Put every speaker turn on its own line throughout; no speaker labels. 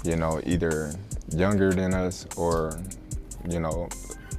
you know, either younger than us or, you know,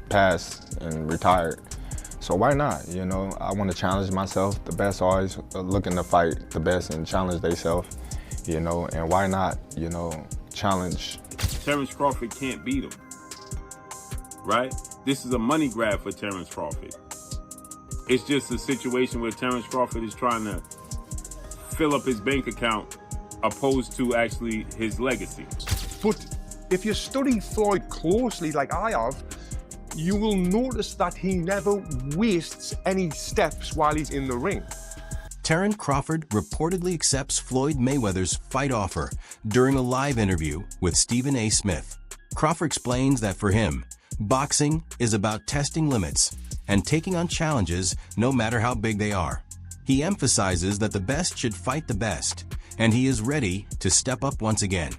passed and retired. So why not? You know, I want to challenge myself. The best always looking to fight the best and challenge themselves, you know, and why not, you know, challenge.
Terence Crawford can't beat him, right? This is a money grab for Terence Crawford. It's just a situation where Terence Crawford is trying to fill up his bank account opposed to actually his legacy.
But if you study Floyd closely like I have, you will notice that he never wastes any steps while he's in the ring.
Terence Crawford reportedly accepts Floyd Mayweather's fight offer during a live interview with Stephen A. Smith. Crawford explains that for him, boxing is about testing limits and taking on challenges no matter how big they are. He emphasizes that the best should fight the best, and he is ready to step up once again.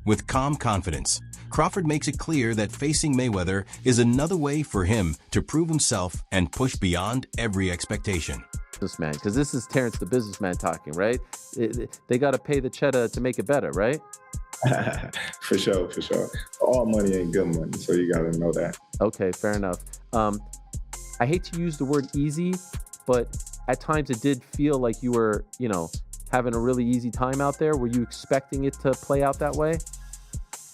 With calm confidence, Crawford makes it clear that facing Mayweather is another way for him to prove himself and push beyond every expectation.
Businessman, because this is Terence the businessman talking, right? They got to pay the cheddar to make it better, right?
For sure, for sure. All money ain't good money, so you gotta know that.
Okay, fair enough. I hate to use the word easy, but at times it did feel like you were, you know, having a really easy time out there. Were you expecting it to play out that way?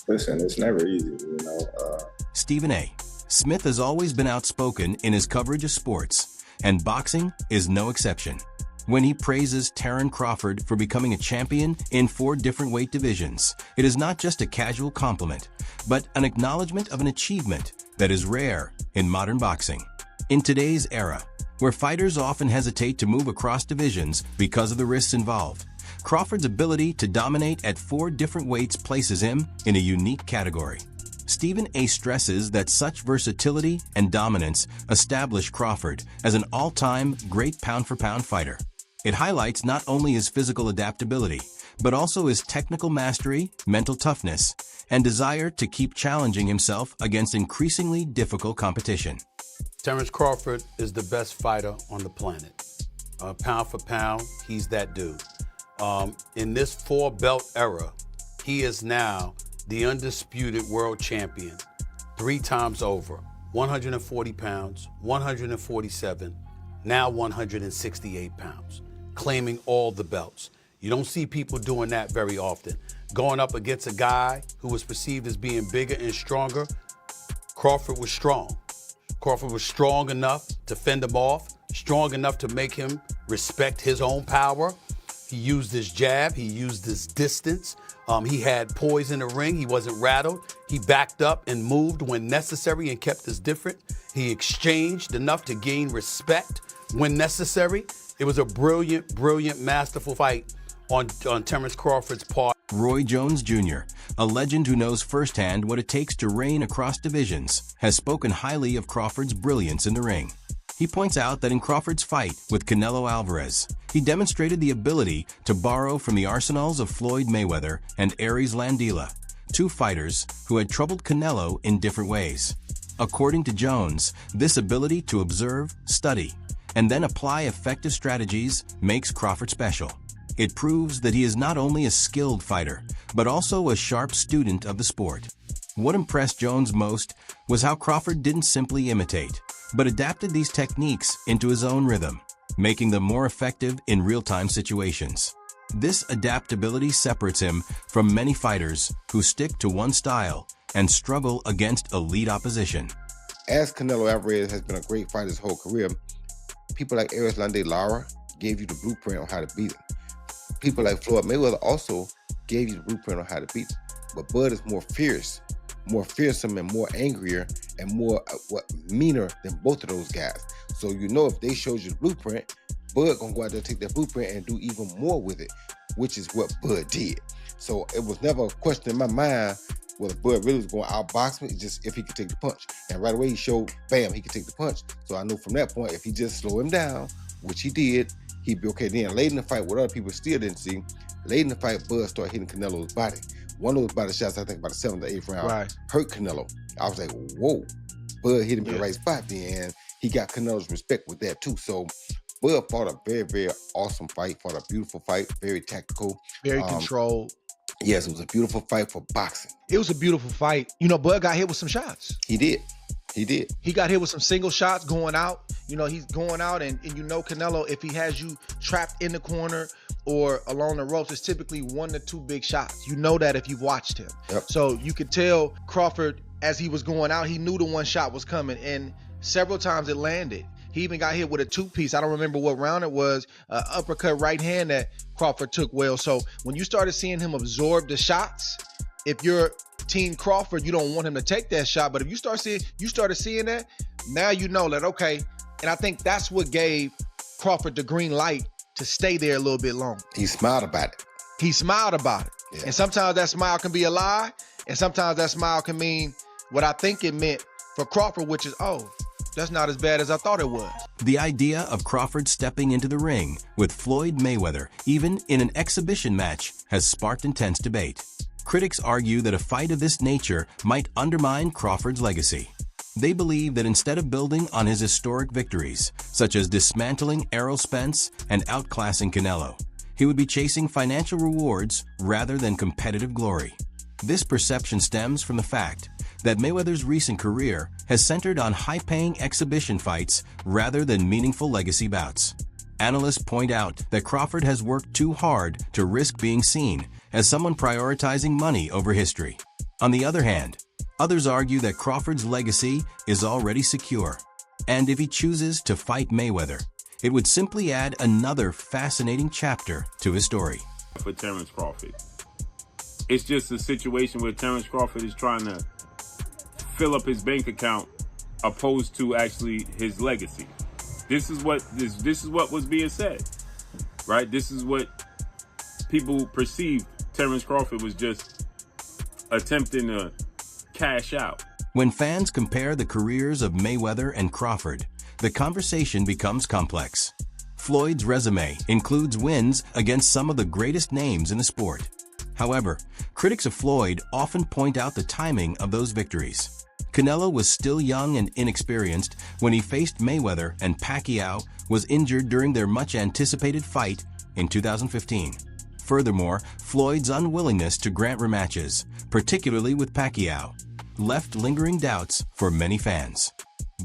Listen, it's never easy, you know.
Stephen A. Smith has always been outspoken in his coverage of sports, and boxing is no exception. When he praises Terence Crawford for becoming a champion in 4 different weight divisions, it is not just a casual compliment, but an acknowledgement of an achievement that is rare in modern boxing. In today's era, where fighters often hesitate to move across divisions because of the risks involved, Crawford's ability to dominate at 4 different weights places him in a unique category. Stephen A. stresses that such versatility and dominance establish Crawford as an all-time great pound-for-pound fighter. It highlights not only his physical adaptability, but also his technical mastery, mental toughness, and desire to keep challenging himself against increasingly difficult competition.
Terence Crawford is the best fighter on the planet. Pound for pound, he's that dude. In this 4-belt era, he is now the undisputed world champion 3 times over. 140 pounds, 147, now 168 pounds, claiming all the belts. You don't see people doing that very often. Going up against a guy who was perceived as being bigger and stronger, Crawford was strong. Crawford was strong enough to fend him off, strong enough to make him respect his own power. He used his jab, he used his distance. He had poise in the ring, he wasn't rattled. He backed up and moved when necessary and kept us different. He exchanged enough to gain respect when necessary. It was a brilliant, brilliant, masterful fight on Terence Crawford's part.
Roy Jones Jr., a legend who knows firsthand what it takes to reign across divisions, has spoken highly of Crawford's brilliance in the ring. He points out that in Crawford's fight with Canelo Alvarez, he demonstrated the ability to borrow from the arsenals of Floyd Mayweather and Aries Landila, 2 fighters who had troubled Canelo in different ways. According to Jones, this ability to observe, study, and then apply effective strategies makes Crawford special. It proves that he is not only a skilled fighter, but also a sharp student of the sport. What impressed Jones most was how Crawford didn't simply imitate, but adapted these techniques into his own rhythm, making them more effective in real-time situations. This adaptability separates him from many fighters who stick to one style and struggle against elite opposition.
As Canelo Alvarez has been a great fighter his whole career, people like Aries Landila gave you the blueprint on how to beat him. People like Floyd Mayweather also gave you the blueprint on how to beat him. But Bud is more fierce, more fearsome, and more angrier, and more meaner than both of those guys. So you know if they showed you the blueprint, Bud gonna go out there and take that blueprint and do even more with it, which is what Bud did. So it was never a question in my mind whether Bud really was going to outbox me, just if he could take the punch. And right away he showed, bam, he could take the punch. So I knew from that point, if he just slow him down, which he did, he'd be okay. Then late in the fight, what other people still didn't see, late in the fight, Bud started hitting Canelo's body. One of those body shots, I think about the 7th or 8th round, hurt Canelo. I was like, whoa. Bud hit him in the right spot then, and he got Canelo's respect with that too. So Bud fought a very, very awesome fight, fought a beautiful fight, very tactical.
Very controlled.
Yes, it was a beautiful fight for boxing.
It was a beautiful fight. You know, Bud got hit with some shots.
He did. He did.
He got hit with some single shots going out. You know, he's going out, and you know Canelo, if he has you trapped in the corner or along the ropes, it's typically 1 to 2 big shots. You know that if you've watched him.
Yep.
So you could tell Crawford, as he was going out, he knew the one shot was coming, and several times it landed. He even got hit with a 2-piece. I don't remember what round it was, uppercut right hand that Crawford took well. So when you started seeing him absorb the shots, if you're Team Crawford, you don't want him to take that shot. But if you started seeing that, now you know that, okay. And I think that's what gave Crawford the green light to stay there a little bit longer.
He smiled about it.
He smiled about it.
Yeah.
And sometimes that smile can be a lie, and sometimes that smile can mean what I think it meant for Crawford, which is, oh, that's not as bad as I thought it was.
The idea of Crawford stepping into the ring with Floyd Mayweather, even in an exhibition match, has sparked intense debate. Critics argue that a fight of this nature might undermine Crawford's legacy. They believe that instead of building on his historic victories, such as dismantling Errol Spence and outclassing Canelo, he would be chasing financial rewards rather than competitive glory. This perception stems from the fact that Mayweather's recent career has centered on high-paying exhibition fights rather than meaningful legacy bouts. Analysts point out that Crawford has worked too hard to risk being seen as someone prioritizing money over history. On the other hand, others argue that Crawford's legacy is already secure, and if he chooses to fight Mayweather, it would simply add another fascinating chapter to his story.
For Terence Crawford, it's just a situation where Terence Crawford is trying to fill up his bank account opposed to actually his legacy. This is what was being said, right? This is what people perceived. Terence Crawford was just attempting to cash out.
When fans compare the careers of Mayweather and Crawford, the conversation becomes complex. Floyd's resume includes wins against some of the greatest names in the sport. However, critics of Floyd often point out the timing of those victories. Canelo was still young and inexperienced when he faced Mayweather, and Pacquiao was injured during their much-anticipated fight in 2015. Furthermore, Floyd's unwillingness to grant rematches, particularly with Pacquiao, left lingering doubts for many fans.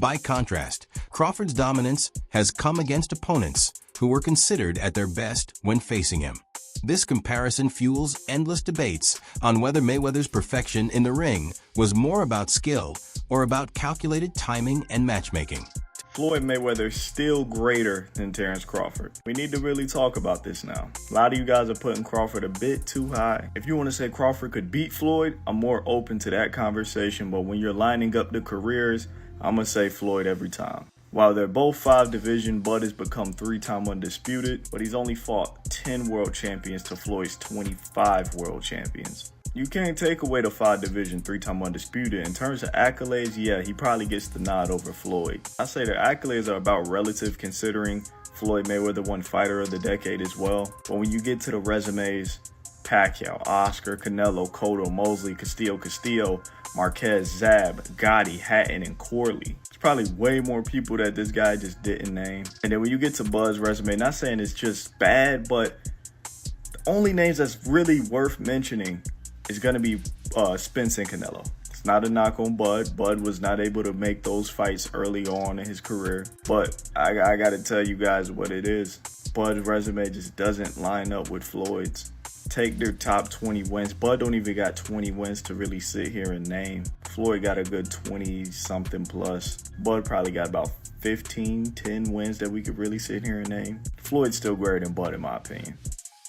By contrast, Crawford's dominance has come against opponents who were considered at their best when facing him. This comparison fuels endless debates on whether Mayweather's perfection in the ring was more about skill or about calculated timing and matchmaking.
Floyd Mayweather is still greater than Terence Crawford. We need to really talk about this now. A lot of you guys are putting Crawford a bit too high. If you want to say Crawford could beat Floyd, I'm more open to that conversation, but when you're lining up the careers, I'm going to say Floyd every time. While they're both 5 division, Bud has become 3-time undisputed, but he's only fought 10 world champions to Floyd's 25 world champions. You can't take away the 5 division, 3-time undisputed. In terms of accolades, yeah, he probably gets the nod over Floyd. I say their accolades are about relative, considering Floyd Mayweather won Fighter of the Decade as well. But when you get to the resumes, Pacquiao, Oscar, Canelo, Cotto, Mosley, Castillo, Marquez, Zab, Gotti, Hatton, and Corley. There's probably way more people that this guy just didn't name. And then when you get to Bud's resume, not saying it's just bad, but the only names that's really worth mentioning is going to be Spence and Canelo. It's not a knock on Bud. Bud was not able to make those fights early on in his career. But I got to tell you guys what it is. Bud's resume just doesn't line up with Floyd's. Take their top 20 wins. Bud don't even got 20 wins to really sit here and name. Floyd got a good 20-something plus. Bud probably got about 10 wins that we could really sit here and name. Floyd's still greater than Bud in my opinion.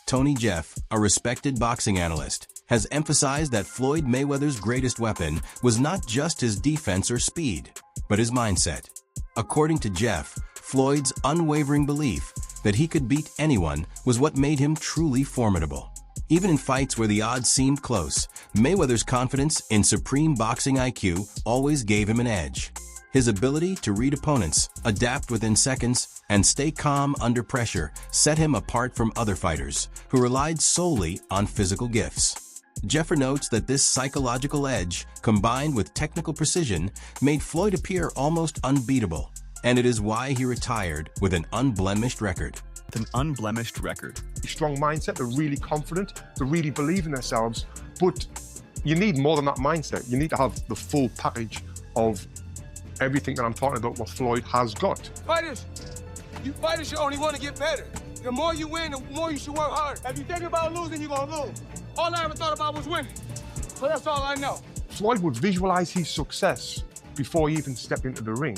Tony Jeff, a respected boxing analyst, has emphasized that Floyd Mayweather's greatest weapon was not just his defense or speed, but his mindset. According to Jeff, Floyd's unwavering belief that he could beat anyone was what made him truly formidable. Even in fights where the odds seemed close, Mayweather's confidence in supreme boxing IQ always gave him an edge. His ability to read opponents, adapt within seconds, and stay calm under pressure set him apart from other fighters who relied solely on physical gifts. Jeffer notes that this psychological edge, combined with technical precision, made Floyd appear almost unbeatable, and it is why he retired with an unblemished record.
with an unblemished record.
Strong mindset, they're really confident, they really believe in themselves, but you need more than that mindset. You need to have the full package of everything that I'm talking about, what Floyd has got.
Fighters should only want to get better. The more you win, the more you should work hard. If you think about losing, you're gonna lose. All I ever thought about was winning. So that's all I know.
Floyd would visualize his success before he even stepped into the ring.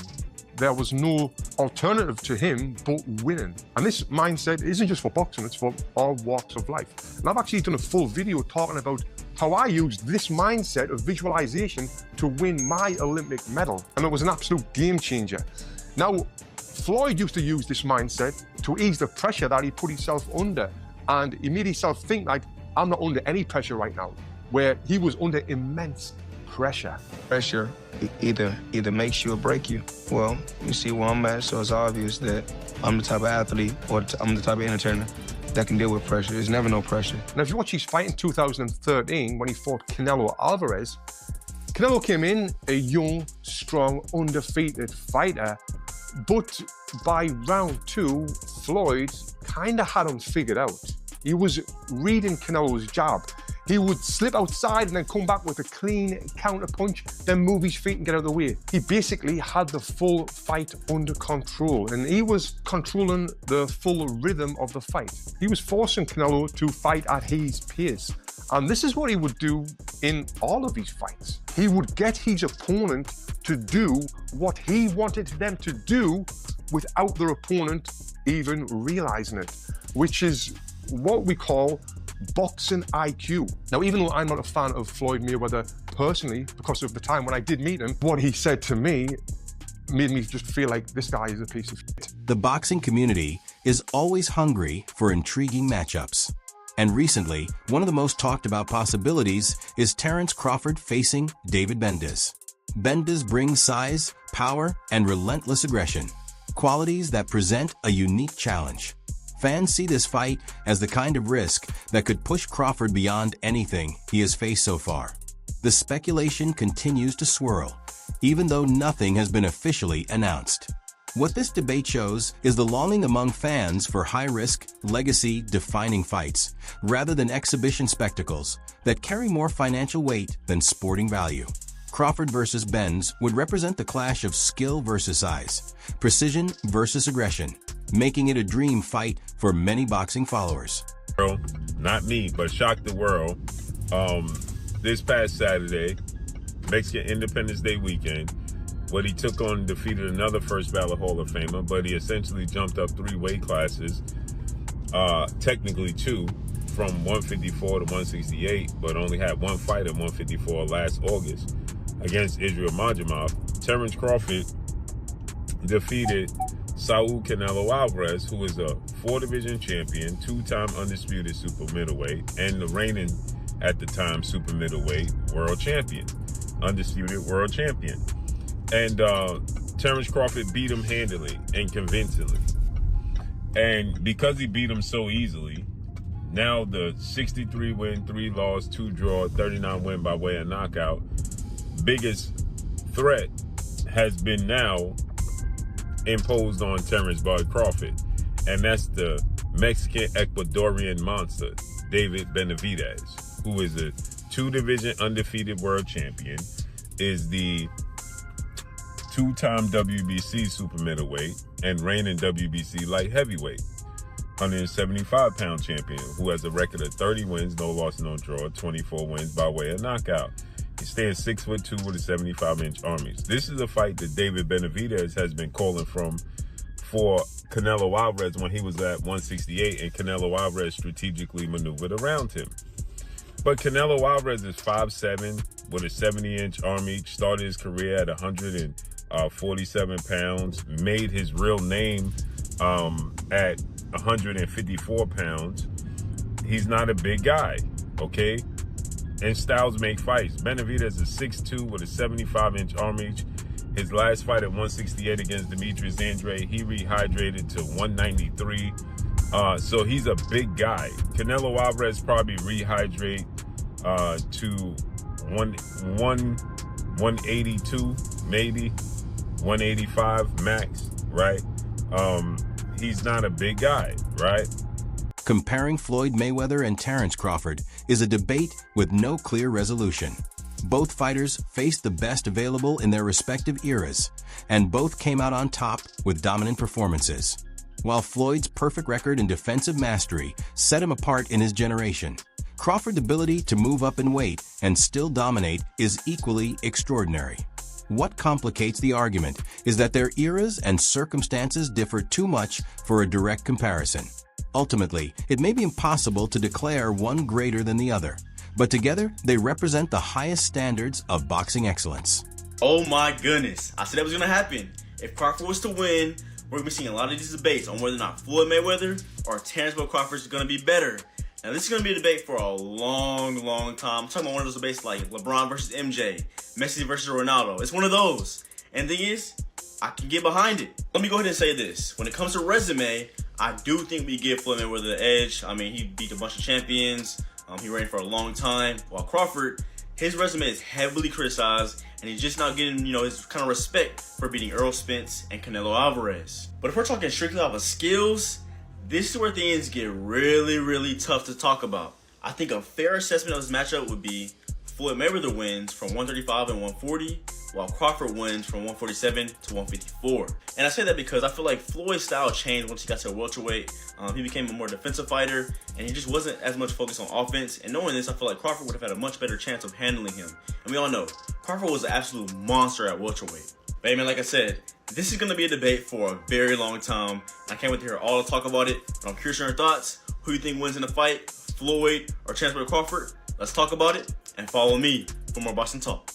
There was no alternative to him but winning. And this mindset isn't just for boxing, it's for all walks of life. And I've actually done a full video talking about how I used this mindset of visualization to win my Olympic medal. And it was an absolute game changer. Now, Floyd used to use this mindset to ease the pressure that he put himself under. And he made himself think like, I'm not under any pressure right now, where he was under immense pressure.
Pressure either makes you or break you. Well, you see where I'm at, so it's obvious that I'm the type of athlete or I'm the type of entertainer that can deal with pressure. There's never no pressure.
Now, if you watch his fight in 2013 when he fought Canelo Alvarez, Canelo came in a young, strong, undefeated fighter, but by round 2, Floyd kind of had him figured out. He was reading Canelo's jab. He would slip outside and then come back with a clean counter punch, then move his feet and get out of the way. He basically had the full fight under control, and he was controlling the full rhythm of the fight. He was forcing Canelo to fight at his pace. And this is what he would do in all of his fights. He would get his opponent to do what he wanted them to do without their opponent even realizing it, which is what we call boxing IQ. Now, even though I'm not a fan of Floyd Mayweather personally, because of the time when I did meet him, what he said to me made me just feel like this guy is a piece of shit.
The boxing community is always hungry for intriguing matchups. And recently, one of the most talked about possibilities is Terence Crawford facing David Bendes. Bendes brings size, power, and relentless aggression, qualities that present a unique challenge. Fans see this fight as the kind of risk that could push Crawford beyond anything he has faced so far. The speculation continues to swirl, even though nothing has been officially announced. What this debate shows is the longing among fans for high-risk, legacy-defining fights, rather than exhibition spectacles that carry more financial weight than sporting value. Crawford versus Bendes would represent the clash of skill versus size, precision versus aggression, making it a dream fight for many boxing followers.
Not me, but shocked the world. This past Saturday, Mexican Independence Day weekend, what he took on defeated another first ballot Hall of Famer, but he essentially jumped up 3 weight classes, technically 2, from 154 to 168, but only had 1 fight at 154 last August against Israel Majamov. Terence Crawford defeated Saul Canelo Alvarez, who is a 4-division champion, 2-time undisputed super middleweight, and the reigning, at the time, super middleweight world champion, undisputed world champion. And Terence Crawford beat him handily and convincingly. And because he beat him so easily, now the 63 win, 3 loss, 2 draw, 39 win by way of knockout, biggest threat has been now imposed on Terence Bud Crawford, and that's the Mexican Ecuadorian monster, David Benavidez, who is a 2-division undefeated world champion, is the 2-time WBC super middleweight and reigning WBC light heavyweight, 175-pound champion, who has a record of 30 wins, no loss, no draw, 24 wins by way of knockout. He stands 6'2" with a 75-inch arm. This is a fight that David Benavidez has been calling for Canelo Alvarez when he was at 168, and Canelo Alvarez strategically maneuvered around him. But Canelo Alvarez is 5'7" with a 70-inch arm reach, started his career at 147 pounds, made his real name at 154 pounds. He's not a big guy, okay? And styles make fights. Benavidez is 6'2" with a 75-inch arm reach. His last fight at 168 against Demetrius Andrade, he rehydrated to 193. So he's a big guy. Canelo Alvarez probably rehydrate to 182, maybe 185 max, right? he's not a big guy, right?
Comparing Floyd Mayweather and Terence Crawford is a debate with no clear resolution. Both fighters faced the best available in their respective eras, and both came out on top with dominant performances. While Floyd's perfect record and defensive mastery set him apart in his generation, Crawford's ability to move up in weight and still dominate is equally extraordinary. What complicates the argument is that their eras and circumstances differ too much for a direct comparison. Ultimately, it may be impossible to declare one greater than the other, but together they represent the highest standards of boxing excellence.
Oh my goodness, I said that was going to happen. If Crawford was to win, we're going to be seeing a lot of these debates on whether or not Floyd Mayweather or Terence Crawford is going to be better. Now, this is going to be a debate for a long time. I'm talking about one of those debates like LeBron versus MJ, Messi versus Ronaldo. It's one of those. And the thing is, I can get behind it. Let me go ahead and say this. When it comes to resume, I do think we give Floyd Mayweather the edge. I mean, he beat a bunch of champions. He reigned for a long time. While Crawford, his resume is heavily criticized, and he's just not getting, his kind of respect for beating Errol Spence and Canelo Alvarez. But if we're talking strictly off of skills, this is where things get really tough to talk about. I think a fair assessment of this matchup would be Floyd Mayweather wins from 135 and 140, while Crawford wins from 147 to 154. And I say that because I feel like Floyd's style changed once he got to welterweight. He became a more defensive fighter, and he just wasn't as much focused on offense. And knowing this, I feel like Crawford would have had a much better chance of handling him. And we all know, Crawford was an absolute monster at welterweight. But hey man, like I said, this is going to be a debate for a very long time. I can't wait to hear all the talk about it. But I'm curious on your thoughts. Who you think wins in the fight? Floyd or Terence Crawford? Let's talk about it and follow me for more boxing talk.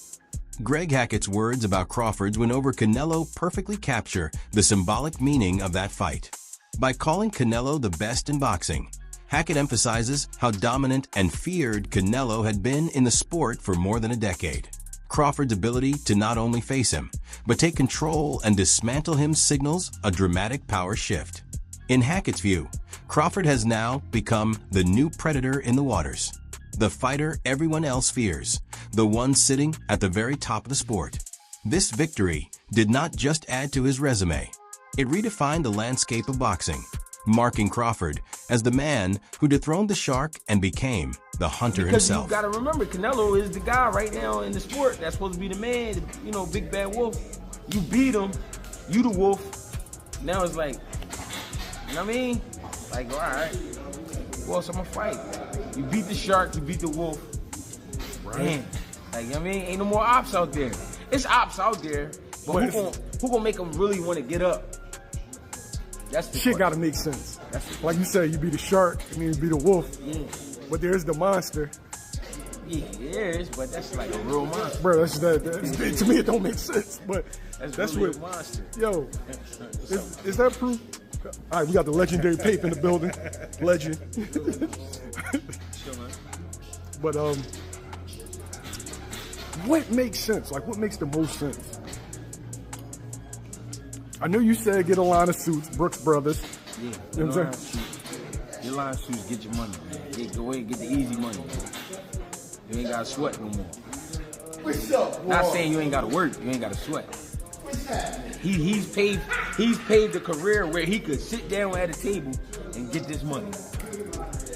Greg Hackett's words about Crawford's win over Canelo perfectly capture the symbolic meaning of that fight. By calling Canelo the best in boxing, Hackett emphasizes how dominant and feared Canelo had been in the sport for more than a decade. Crawford's ability to not only face him, but take control and dismantle him signals a dramatic power shift. In Hackett's view, Crawford has now become the new predator in the waters, the fighter everyone else fears, the one sitting at the very top of the sport. This victory did not just add to his resume, it redefined the landscape of boxing, marking Crawford as the man who dethroned the shark and became the hunter himself.
You gotta remember, Canelo is the guy right now in the sport that's supposed to be the man, big bad wolf. You beat him, you the wolf. Now it's like, you know what I mean? Like, all right, who else I'm gonna fight? You beat the shark, you beat the wolf. Right. Damn. Like, you know what I mean? Ain't no more ops out there. It's ops out there, but who gonna make them really want to get up? That's the
shit gotta make sense. Like you said, you be the shark, and then you be the wolf.
Yeah.
But there's the monster.
Yeah, there is, but that's like a real monster.
Bro, that's to me it don't make sense. But that's
really
what
a monster.
Yo, is that proof? All right, we got the legendary Pape in the building. Legend. But what makes sense? Like, what makes the most sense? I know you said get a line of suits, Brooks Brothers.
Yeah,
you know what I'm saying?
Your line of suits, get your money, man. Go ahead and get the easy money, man. You ain't gotta sweat no more.
What's up,
Not saying you ain't gotta work, you ain't gotta sweat. He's paved a career where he could sit down at a table and get this money.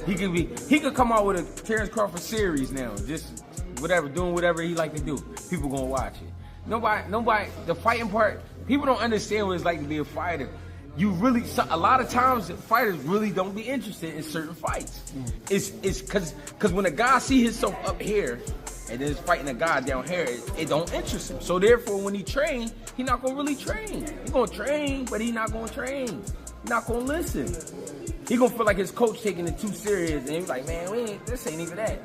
He could come out with a Terence Crawford series now, just doing whatever he like to do. People gonna watch it. Nobody, the fighting part, people don't understand what it's like to be a fighter. A lot of times fighters really don't be interested in certain fights. It's cause when a guy see himself up here and then fighting a guy down here, it don't interest him. So therefore, when he train, he not gonna really train. He gonna train, but he not gonna train. He not gonna listen. He gonna feel like his coach taking it too serious, and he's like, man, this ain't even that.